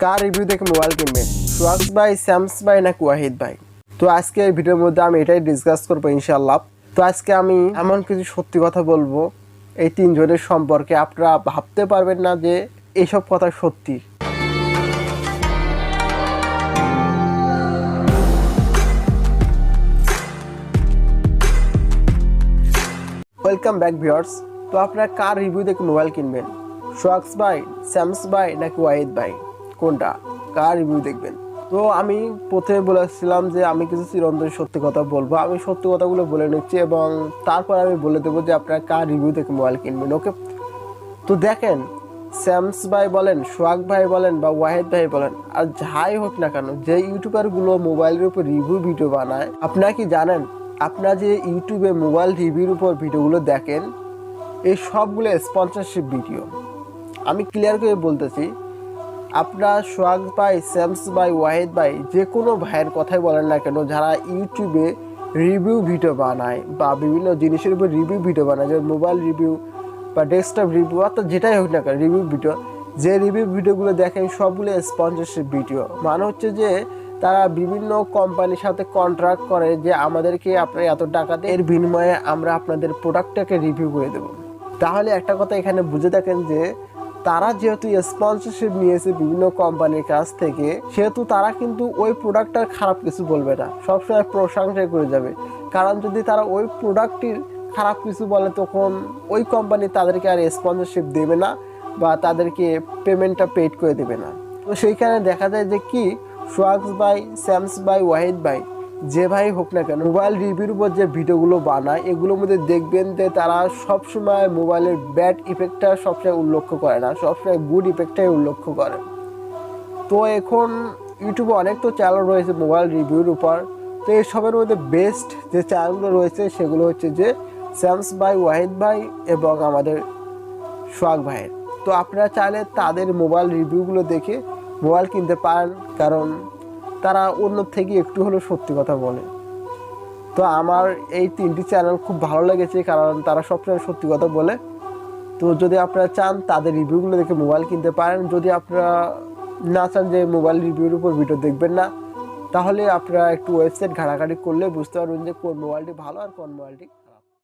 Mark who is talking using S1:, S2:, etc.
S1: কার review দেখে mobile কিনবেন, সোহাগ ভাই, স্যামস ভাই নাকি ওয়াহিদ ভাই? তো আজকে এই ভিডিওর মধ্যে আমি এটাই ডিসকাস করবো ইনশাআল্লাহ। তো আজকে আমি এমন কিছু সত্যি কথা বলবো এই তিনজনের সম্পর্কে, আপনারা ভাবতে পারবেন না যে এইসব কথা সত্যি। Welcome back viewers. তো আপনারা কার রিভিউ দেখে মোবাইল কিনবেন, সোহাগ ভাই, স্যামস ভাই নাকি ওয়াহিদ ভাই? কোনটা, কার রিভিউ দেখবেন? তো আমি প্রথমে বলেছিলাম যে আমি কিছু চিরন্তন সত্যি কথা বলবো। আমি সত্যি কথাগুলো বলে নিচ্ছি এবং তারপর আমি বলে দেবো যে আপনারা কার রিভিউ দেখে মোবাইল কিনবেন। ওকে, তো দেখেন, স্যামস ভাই বলেন, সোহাগ ভাই বলেন বা ওয়াহিদ ভাই বলেন, আর যাই হোক না কেন, যে ইউটিউবারগুলো মোবাইলের উপর রিভিউ ভিডিও বানায়, আপনারা কি জানেন আপনারা যে ইউটিউবে মোবাইল রিভিউর উপর ভিডিওগুলো দেখেন, এই সবগুলো স্পন্সরশিপ ভিডিও। আমি ক্লিয়ার করে বলতেছি, আপনার সোহাগ ভাই, স্যামস ভাই, ওয়াহিদ ভাই, যে কোনো ভাইয়ের কথাই বলেন না কেন, যারা ইউটিউবে রিভিউ ভিডিও বানায় বা বিভিন্ন জিনিসের উপর রিভিউ ভিডিও বানায়, যেমন মোবাইল রিভিউ বা ডেস্কটপ রিভিউ, অর্থাৎ যেটাই হোক না কেন রিভিউ ভিডিও, যে রিভিউ ভিডিওগুলো দেখেন সবগুলো স্পন্সরশিপ ভিডিও। মানে হচ্ছে যে তারা বিভিন্ন কোম্পানির সাথে কন্ট্রাক্ট করে যে আমাদেরকে আপনার এত টাকা দিয়ে এর বিনিময়ে আমরা আপনাদের প্রোডাক্টটাকে রিভিউ করে দেবো। তাহলে একটা কথা এখানে বুঝে থাকেন যে তারা যেহেতু স্পন্সরশিপ নিয়েছে বিভিন্ন কোম্পানির কাছ থেকে, সেহেতু তারা কিন্তু ওই প্রোডাক্টটার খারাপ কিছু বলবে না, সবসময় প্রশংসাই করে যাবে। কারণ যদি তারা ওই প্রোডাক্টটির খারাপ কিছু বলে, তখন ওই কোম্পানি তাদেরকে আর স্পন্সরশিপ দেবে না বা তাদেরকে পেমেন্টটা পেড করে দেবে না। তো সেইখানে দেখা যায় যে কি, সোহাগ ভাই, স্যামস ভাই, ওয়াহিদ ভাই, যে ভাই হোক না কেন, মোবাইল রিভিউর উপর যে ভিডিওগুলো বানায়, এগুলোর মধ্যে দেখবেন যে তারা সবসময় মোবাইলের ব্যাড ইফেক্টটা সবসময় উল্লেখ করে না, সবসময় গুড ইফেক্টটাই উল্লেখ করে। তো এখন ইউটিউবে অনেক তো চ্যানেল রয়েছে মোবাইল রিভিউর উপর। তো এইসবের মধ্যে বেস্ট যে চ্যানেলগুলো রয়েছে সেগুলো হচ্ছে যে স্যামস ভাই, ওয়াহিদ ভাই এবং আমাদের সোহাগ ভাইয়ের। তো আপনারা চাইলে তাদের মোবাইল রিভিউগুলো দেখে মোবাইল কিনতে পারেন, কারণ তারা অন্য থেকে একটু হলেও সত্যি কথা বলে। তো আমার এই তিনটি চ্যানেল খুব ভালো লেগেছে, কারণ তারা সবসময় সত্যি কথা বলে। তো যদি আপনারা চান তাদের রিভিউগুলো দেখে মোবাইল কিনতে পারেন। যদি আপনারা না চান যে মোবাইল রিভিউর উপর ভিডিও দেখবেন না, তাহলে আপনারা একটু ওয়েবসাইট ঘাটাঘাটি করলে বুঝতে পারবেন যে কোন মোবাইলটি ভালো আর কোন মোবাইলটি